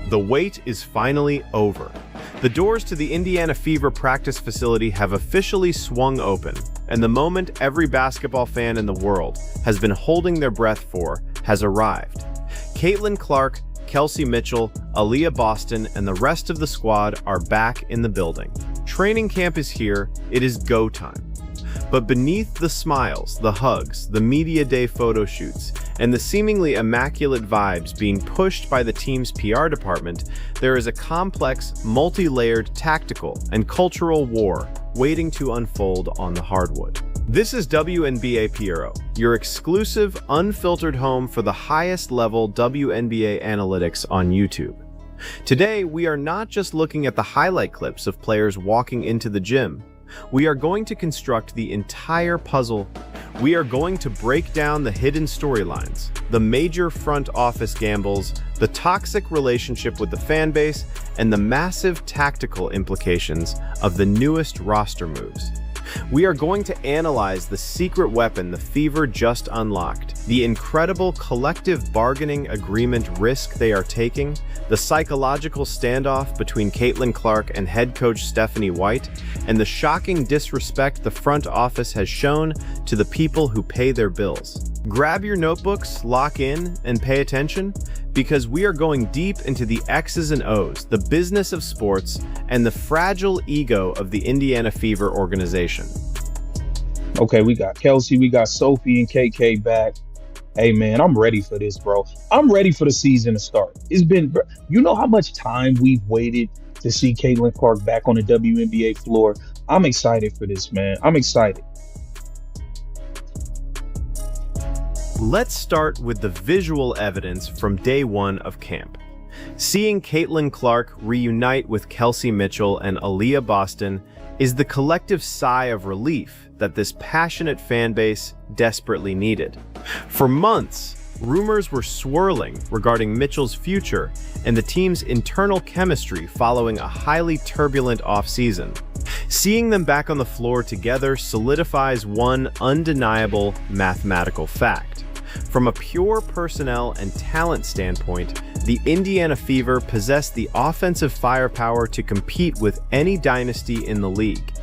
The wait is finally over. The doors to the Indiana Fever practice facility have officially swung open, and the moment every basketball fan in the world has been holding their breath for has arrived. Caitlin Clark, Kelsey Mitchell, Aaliyah Boston, and the rest of the squad are back in the building. Training camp is here, it is go time. But beneath the smiles, the hugs, the media day photo shoots, and the seemingly immaculate vibes being pushed by the team's PR department, there is a complex, multi-layered tactical and cultural war waiting to unfold on the hardwood. This is WNBA Piero, your exclusive, unfiltered home for the highest level WNBA analytics on YouTube. Today, we are not just looking at the highlight clips of players walking into the gym. We are going to construct the entire puzzle. We are going to break down the hidden storylines, the major front office gambles, the toxic relationship with the fan base, and the massive tactical implications of the newest roster moves. We are going to analyze the secret weapon the Fever just unlocked, the incredible collective bargaining agreement risk they are taking, the psychological standoff between Caitlin Clark and head coach Stephanie White, and the shocking disrespect the front office has shown to the people who pay their bills. Grab your notebooks, lock in, and pay attention, because we are going deep into the X's and O's, the business of sports, and the fragile ego of the Indiana Fever organization. Okay, we got Kelsey, we got Sophie and KK back. Hey man, I'm ready for this, bro. I'm ready for the season to start. It's been, you know how much time we've waited to see Caitlin Clark back on the WNBA floor. I'm excited for this, man. I'm excited. Let's start with the visual evidence from day one of camp. Seeing Caitlin Clark reunite with Kelsey Mitchell and Aaliyah Boston is the collective sigh of relief that this passionate fan base desperately needed. For months, rumors were swirling regarding Mitchell's future and the team's internal chemistry following a highly turbulent offseason. Seeing them back on the floor together solidifies one undeniable mathematical fact. From a pure personnel and talent standpoint, the Indiana Fever possess the offensive firepower to compete with any dynasty in the league.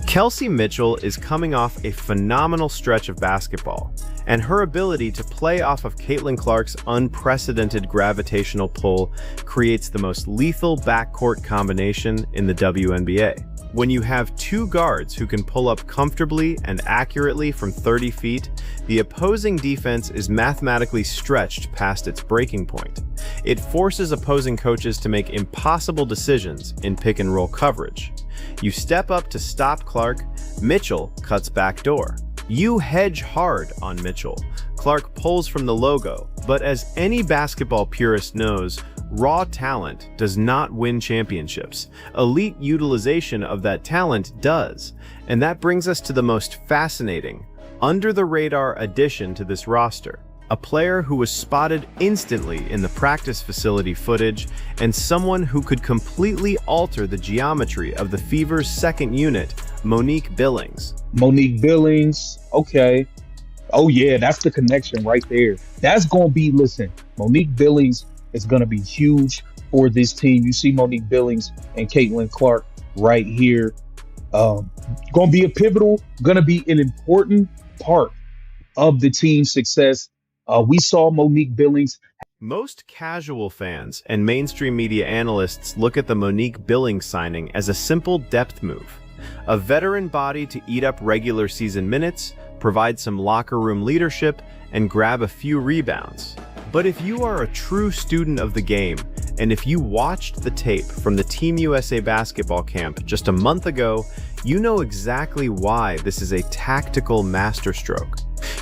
Kelsey Mitchell is coming off a phenomenal stretch of basketball, and her ability to play off of Caitlin Clark's unprecedented gravitational pull creates the most lethal backcourt combination in the WNBA. When you have two guards who can pull up comfortably and accurately from 30 feet, the opposing defense is mathematically stretched past its breaking point. It forces opposing coaches to make impossible decisions in pick-and-roll coverage. You step up to stop Clark, Mitchell cuts backdoor. You hedge hard on Mitchell. Clark pulls from the logo, but as any basketball purist knows, raw talent does not win championships. Elite utilization of that talent does. And that brings us to the most fascinating, under-the-radar addition to this roster. A player who was spotted instantly in the practice facility footage, and someone who could completely alter the geometry of the Fever's second unit, Mon'nique Billings. Mon'nique Billings, okay. Oh yeah, that's the connection right there. That's gonna be, listen, Mon'nique Billings is gonna be huge for this team. You see Mon'nique Billings and Caitlin Clark right here. Gonna be a pivotal, gonna be an important part of the team's success. We saw Mon'nique Billings. Most casual fans and mainstream media analysts look at the Mon'nique Billings signing as a simple depth move. A veteran body to eat up regular season minutes, provide some locker room leadership, and grab a few rebounds. But if you are a true student of the game, and if you watched the tape from the Team USA basketball camp just a month ago, you know exactly why this is a tactical masterstroke.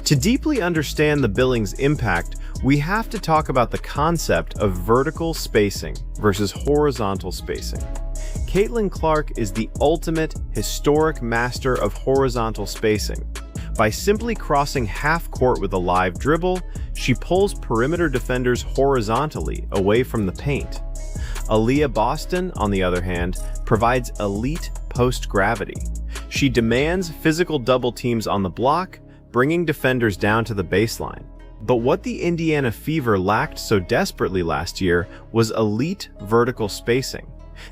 To deeply understand the Billings impact, we have to talk about the concept of vertical spacing versus horizontal spacing. Caitlin Clark is the ultimate historic master of horizontal spacing. By simply crossing half court with a live dribble, she pulls perimeter defenders horizontally away from the paint. Aaliyah Boston, on the other hand, provides elite post-gravity. She demands physical double teams on the block, bringing defenders down to the baseline. But what the Indiana Fever lacked so desperately last year was elite vertical spacing.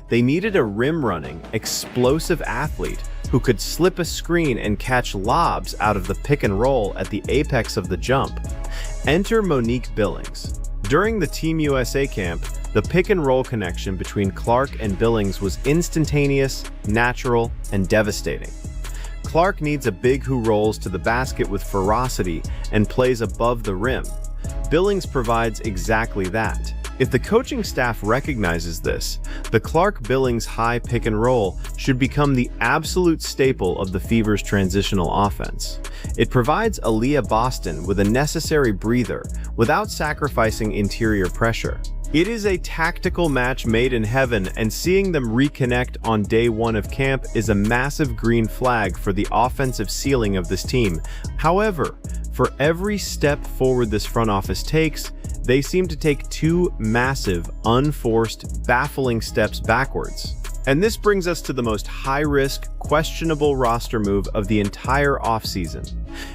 They needed a rim-running, explosive athlete who could slip a screen and catch lobs out of the pick and roll at the apex of the jump. Enter Mon'nique Billings. During the Team USA camp, the pick and roll connection between Clark and Billings was instantaneous, natural, and devastating. Clark needs a big who rolls to the basket with ferocity and plays above the rim. Billings provides exactly that. If the coaching staff recognizes this, the Clark-Billings high pick and roll should become the absolute staple of the Fever's transitional offense. It provides Aaliyah Boston with a necessary breather without sacrificing interior pressure. It is a tactical match made in heaven, and seeing them reconnect on day one of camp is a massive green flag for the offensive ceiling of this team. However, for every step forward this front office takes, they seem to take two massive, unforced, baffling steps backwards. And this brings us to the most high-risk, questionable roster move of the entire offseason.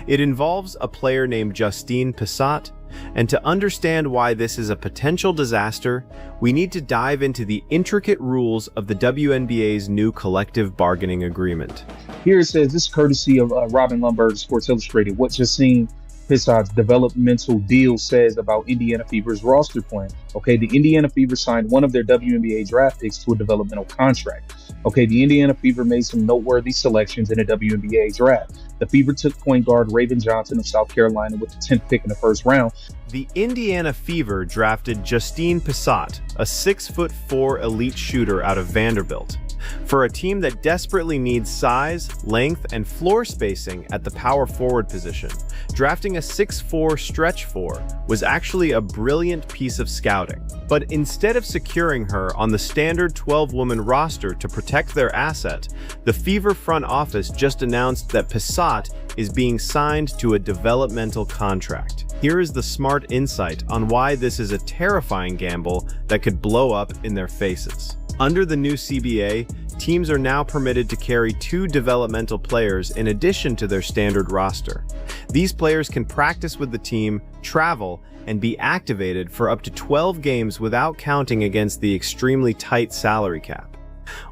It involves a player named Justine Pissot, and to understand why this is a potential disaster, we need to dive into the intricate rules of the WNBA's new collective bargaining agreement. Here it says, this is courtesy of Robin Lundberg, Sports Illustrated. What Justine Pissot's developmental deal says about Indiana Fever's roster plan. Okay, the Indiana Fever signed one of their WNBA draft picks to a developmental contract. Okay, the Indiana Fever made some noteworthy selections in the WNBA draft. The Fever took point guard Raven Johnson of South Carolina with the 10th pick in the first round. The Indiana Fever drafted Justine Pissot, a 6'4" elite shooter out of Vanderbilt. For a team that desperately needs size, length, and floor spacing at the power forward position, drafting a 6'4" stretch 4 was actually a brilliant piece of scouting. But instead of securing her on the standard 12-woman roster to protect their asset, the Fever front office just announced that Pissot is being signed to a developmental contract. Here is the smart insight on why this is a terrifying gamble that could blow up in their faces. Under the new CBA, teams are now permitted to carry 2 developmental players in addition to their standard roster. These players can practice with the team, travel, and be activated for up to 12 games without counting against the extremely tight salary cap.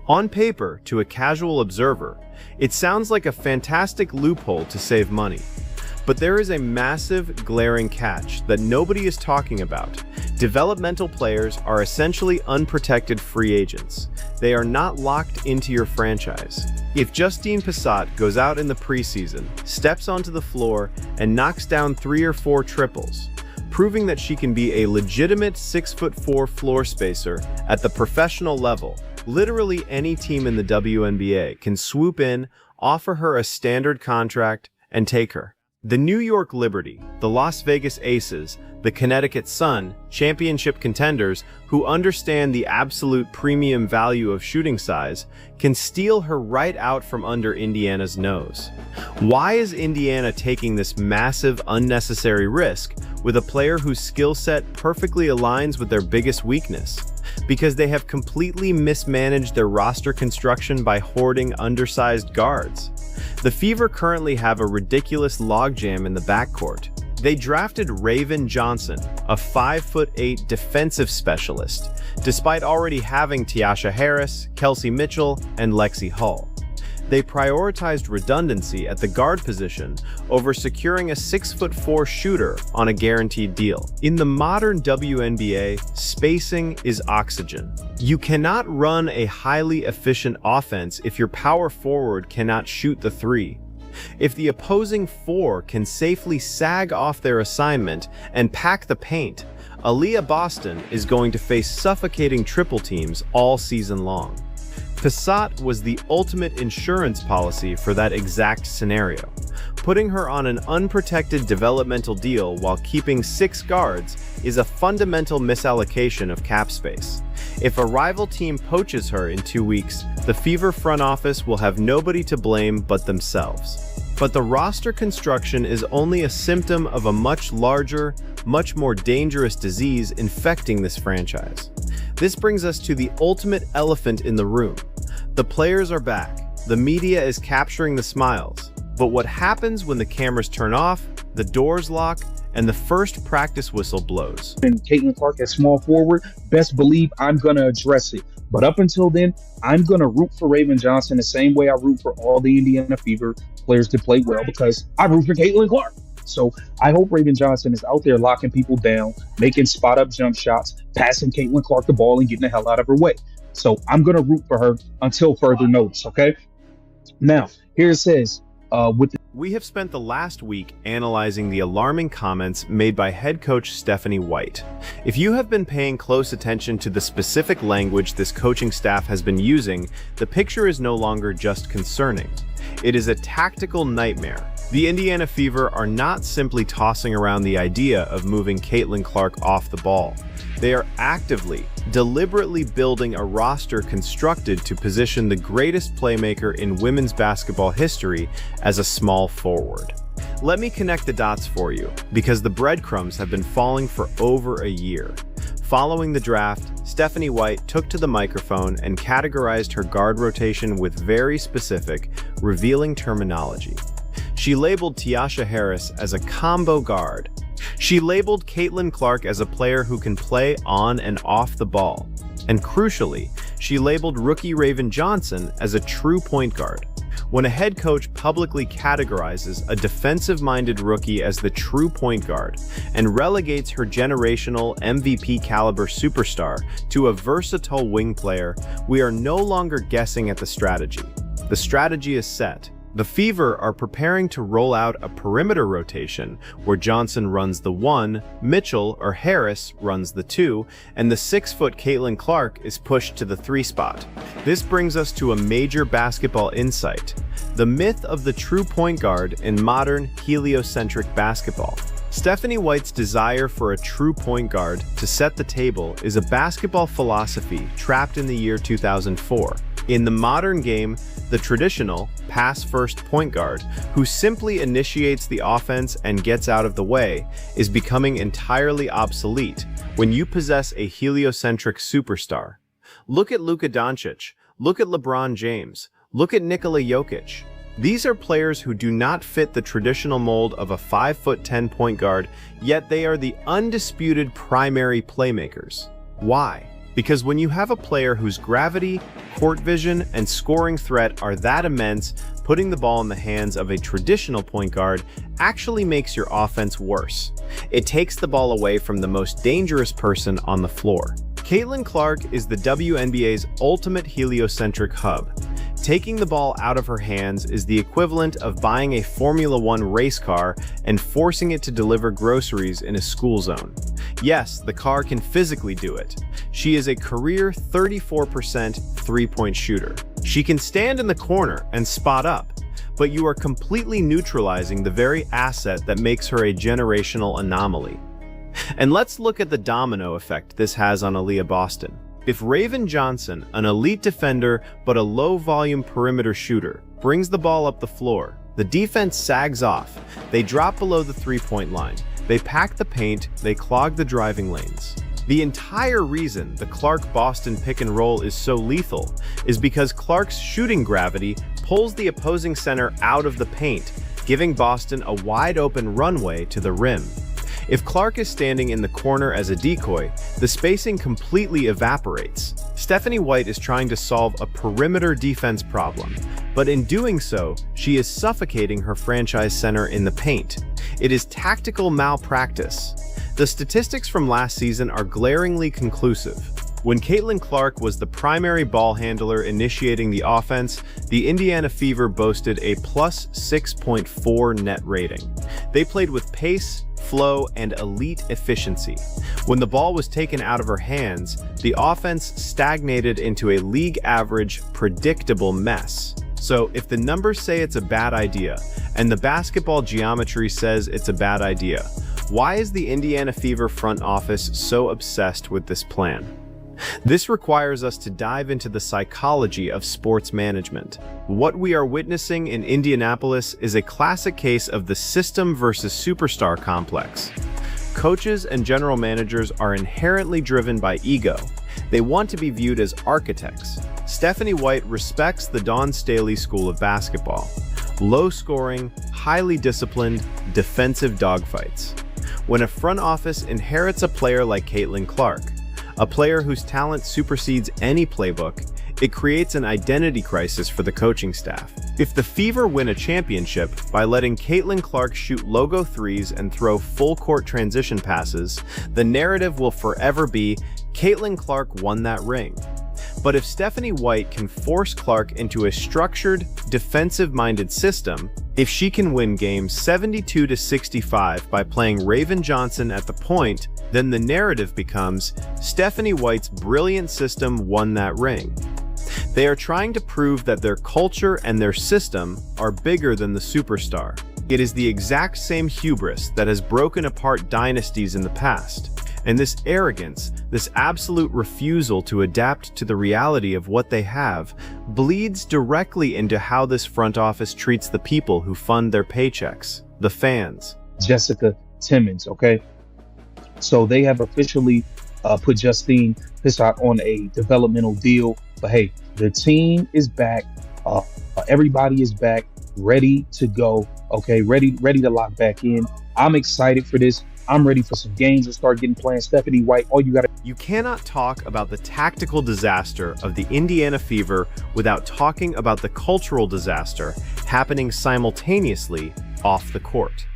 On paper, to a casual observer, it sounds like a fantastic loophole to save money. But there is a massive, glaring catch that nobody is talking about. Developmental players are essentially unprotected free agents. They are not locked into your franchise. If Justine Pissot goes out in the preseason, steps onto the floor, and knocks down 3 or 4 triples, proving that she can be a legitimate 6'4" floor spacer at the professional level, literally any team in the WNBA can swoop in, offer her a standard contract, and take her. The New York Liberty, the Las Vegas Aces, the Connecticut Sun, championship contenders who understand the absolute premium value of shooting size, can steal her right out from under Indiana's nose. Why is Indiana taking this massive, unnecessary risk with a player whose skill set perfectly aligns with their biggest weakness? Because they have completely mismanaged their roster construction by hoarding undersized guards. The Fever currently have a ridiculous logjam in the backcourt. They drafted Raven Johnson, a 5'8" defensive specialist, despite already having Tiasha Harris, Kelsey Mitchell, and Lexi Hull. They prioritized redundancy at the guard position over securing a 6'4" shooter on a guaranteed deal. In the modern WNBA, spacing is oxygen. You cannot run a highly efficient offense if your power forward cannot shoot the 3. If the opposing 4 can safely sag off their assignment and pack the paint, Aaliyah Boston is going to face suffocating triple teams all season long. Pissot was the ultimate insurance policy for that exact scenario, putting her on an unprotected developmental deal while keeping 6 guards is a fundamental misallocation of cap space. If a rival team poaches her in 2 weeks, the Fever front office will have nobody to blame but themselves. But the roster construction is only a symptom of a much larger, much more dangerous disease infecting this franchise. This brings us to the ultimate elephant in the room. The players are back. The media is capturing the smiles. But what happens when the cameras turn off, the doors lock, and the first practice whistle blows. And Caitlin Clark at small forward, best believe I'm going to address it. But up until then, I'm going to root for Raven Johnson the same way I root for all the Indiana Fever players to play well, because I root for Caitlin Clark. So I hope Raven Johnson is out there locking people down, making spot-up jump shots, passing Caitlin Clark the ball and getting the hell out of her way. So I'm going to root for her until further notice, okay? Now, here it says, We have spent the last week analyzing the alarming comments made by head coach Stephanie White. If you have been paying close attention to the specific language this coaching staff has been using, the picture is no longer just concerning. It is a tactical nightmare. The Indiana Fever are not simply tossing around the idea of moving Caitlin Clark off the ball. They are actively, deliberately building a roster constructed to position the greatest playmaker in women's basketball history as a small forward. Let me connect the dots for you, because the breadcrumbs have been falling for over a year. Following the draft, Stephanie White took to the microphone and categorized her guard rotation with very specific, revealing terminology. She labeled Tiasha Harris as a combo guard. She labeled Caitlin Clark as a player who can play on and off the ball. And crucially, she labeled rookie Raven Johnson as a true point guard. When a head coach publicly categorizes a defensive-minded rookie as the true point guard and relegates her generational MVP-caliber superstar to a versatile wing player, we are no longer guessing at the strategy. The strategy is set. The Fever are preparing to roll out a perimeter rotation where Johnson runs the 1, Mitchell or Harris runs the 2, and the 6-foot Caitlin Clark is pushed to the 3 spot. This brings us to a major basketball insight: the myth of the true point guard in modern heliocentric basketball. Stephanie White's desire for a true point guard to set the table is a basketball philosophy trapped in the year 2004. In the modern game, the traditional pass-first point guard, who simply initiates the offense and gets out of the way, is becoming entirely obsolete when you possess a heliocentric superstar. Look at Luka Doncic, look at LeBron James, look at Nikola Jokic. These are players who do not fit the traditional mold of a 5'10" point guard, yet they are the undisputed primary playmakers. Why? Because when you have a player whose gravity, court vision, and scoring threat are that immense, putting the ball in the hands of a traditional point guard actually makes your offense worse. It takes the ball away from the most dangerous person on the floor. Caitlin Clark is the WNBA's ultimate heliocentric hub. Taking the ball out of her hands is the equivalent of buying a Formula One race car and forcing it to deliver groceries in a school zone. Yes, the car can physically do it. She is a career 34% three-point shooter. She can stand in the corner and spot up, but you are completely neutralizing the very asset that makes her a generational anomaly. And let's look at the domino effect this has on Aaliyah Boston. If Raven Johnson, an elite defender but a low-volume perimeter shooter, brings the ball up the floor, the defense sags off. They drop below the three-point line. They pack the paint. They clog the driving lanes. The entire reason the Clark-Boston pick-and-roll is so lethal is because Clark's shooting gravity pulls the opposing center out of the paint, giving Boston a wide-open runway to the rim. If Clark is standing in the corner as a decoy, the spacing completely evaporates. Stephanie White is trying to solve a perimeter defense problem, but in doing so, she is suffocating her franchise center in the paint. It is tactical malpractice. The statistics from last season are glaringly conclusive. When Caitlin Clark was the primary ball handler initiating the offense, the Indiana Fever boasted a plus 6.4 net rating. They played with pace, flow, and elite efficiency. When the ball was taken out of her hands, the offense stagnated into a league average, predictable mess. So if the numbers say it's a bad idea, and the basketball geometry says it's a bad idea, why is the Indiana Fever front office so obsessed with this plan? This requires us to dive into the psychology of sports management. What we are witnessing in Indianapolis is a classic case of the system versus superstar complex. Coaches and general managers are inherently driven by ego. They want to be viewed as architects. Stephanie White respects the Dawn Staley school of basketball. Low-scoring, highly disciplined, defensive dogfights. When a front office inherits a player like Caitlin Clark, a player whose talent supersedes any playbook, it creates an identity crisis for the coaching staff. If the Fever win a championship by letting Caitlin Clark shoot logo threes and throw full-court transition passes, the narrative will forever be, Caitlin Clark won that ring. But if Stephanie White can force Clark into a structured, defensive-minded system, if she can win games 72-65 by playing Raven Johnson at the point, then the narrative becomes, Stephanie White's brilliant system won that ring. They are trying to prove that their culture and their system are bigger than the superstar. It is the exact same hubris that has broken apart dynasties in the past. And this arrogance, this absolute refusal to adapt to the reality of what they have, bleeds directly into how this front office treats the people who fund their paychecks, the fans. Jessica Timmons, okay? So they have officially put Justine Pissot on a developmental deal. But hey, the team is back. Everybody is back, ready to go. Okay, ready to lock back in. I'm excited for this. I'm ready for some games to start getting playing. Stephanie White, You cannot talk about the tactical disaster of the Indiana Fever without talking about the cultural disaster happening simultaneously off the court.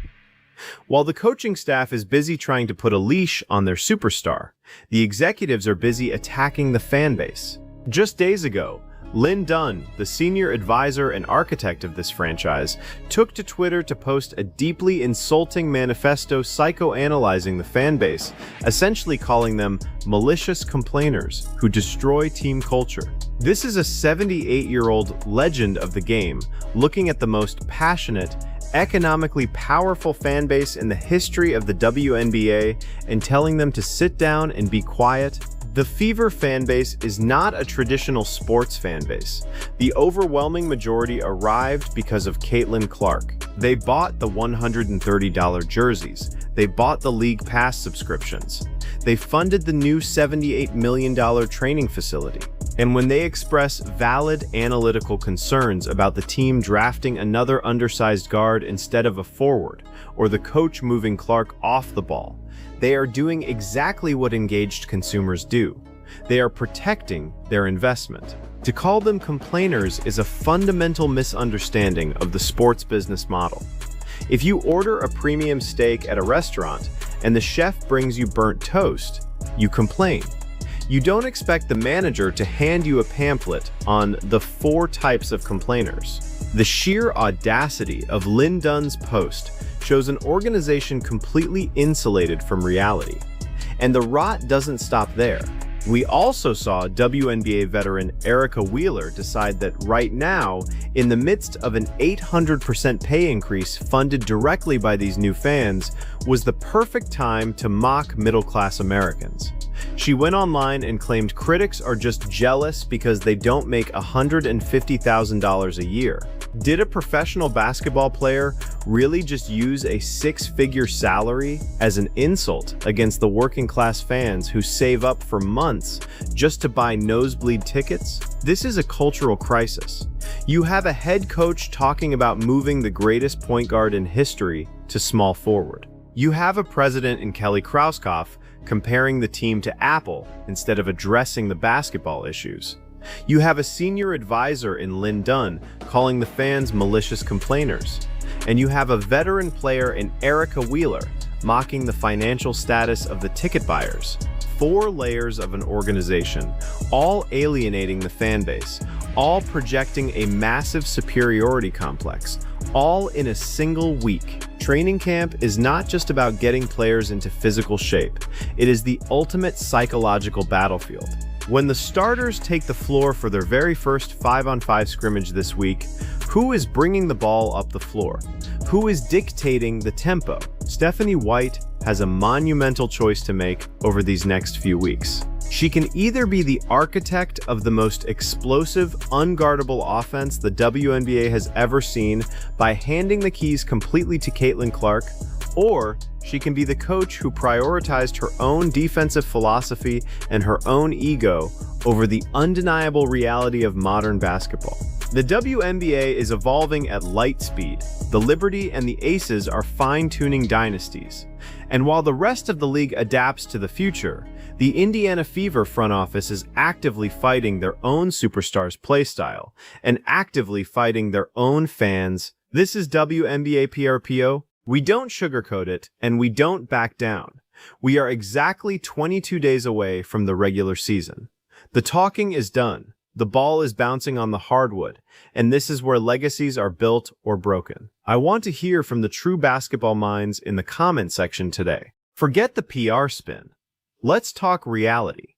While the coaching staff is busy trying to put a leash on their superstar, the executives are busy attacking the fan base. Just days ago, Lynn Dunn, the senior advisor and architect of this franchise, took to Twitter to post a deeply insulting manifesto psychoanalyzing the fan base, essentially calling them malicious complainers who destroy team culture. This is a 78-year-old legend of the game, looking at the most passionate, economically powerful fan base in the history of the WNBA and telling them to sit down and be quiet. The Fever fan base is not a traditional sports fan base. The overwhelming majority arrived because of Caitlin Clark. They bought the $130 jerseys. They bought the league pass subscriptions. They funded the new $78 million training facility. And when they express valid analytical concerns about the team drafting another undersized guard instead of a forward, or the coach moving Clark off the ball, they are doing exactly what engaged consumers do. They are protecting their investment. To call them complainers is a fundamental misunderstanding of the sports business model. If you order a premium steak at a restaurant and the chef brings you burnt toast, you complain. You don't expect the manager to hand you a pamphlet on the 4 types of complainers. The sheer audacity of Lynn Dunn's post shows an organization completely insulated from reality. And the rot doesn't stop there. We also saw WNBA veteran Erica Wheeler decide that right now, in the midst of an 800% pay increase funded directly by these new fans, was the perfect time to mock middle-class Americans. She went online and claimed critics are just jealous because they don't make $150,000 a year. Did a professional basketball player really just use a 6-figure salary as an insult against the working-class fans who save up for months just to buy nosebleed tickets? This is a cultural crisis. You have a head coach talking about moving the greatest point guard in history to small forward. You have a president in Kelly Krauskopf comparing the team to Apple instead of addressing the basketball issues. You have a senior advisor in Lynn Dunn calling the fans malicious complainers. And you have a veteran player in Erica Wheeler mocking the financial status of the ticket buyers. 4 layers of an organization, all alienating the fan base, all projecting a massive superiority complex, all in a single week. Training camp is not just about getting players into physical shape. It is the ultimate psychological battlefield. When the starters take the floor for their very first 5-on-5 scrimmage this week, who is bringing the ball up the floor? Who is dictating the tempo? Stephanie White has a monumental choice to make over these next few weeks. She can either be the architect of the most explosive, unguardable offense the WNBA has ever seen by handing the keys completely to Caitlin Clark, or she can be the coach who prioritized her own defensive philosophy and her own ego over the undeniable reality of modern basketball. The WNBA is evolving at light speed. The Liberty and the Aces are fine-tuning dynasties. And while the rest of the league adapts to the future, the Indiana Fever front office is actively fighting their own superstars' playstyle and actively fighting their own fans. This is WNBA PRPO. We don't sugarcoat it, and we don't back down. We are exactly 22 days away from the regular season. The talking is done. The ball is bouncing on the hardwood, and this is where legacies are built or broken. I want to hear from the true basketball minds in the comment section today. Forget the PR spin. Let's talk reality.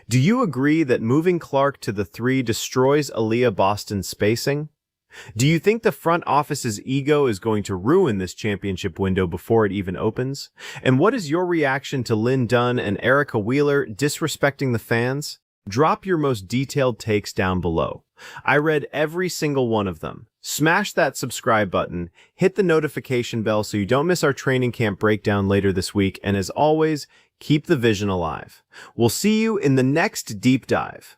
Do you agree that moving Clark to the 3 destroys Aaliyah Boston's spacing? Do you think the front office's ego is going to ruin this championship window before it even opens? And what is your reaction to Lynn Dunn and Erica Wheeler disrespecting the fans? Drop your most detailed takes down below. I read every single one of them. Smash that subscribe button, hit the notification bell so you don't miss our training camp breakdown later this week, and as always, keep the vision alive. We'll see you in the next deep dive.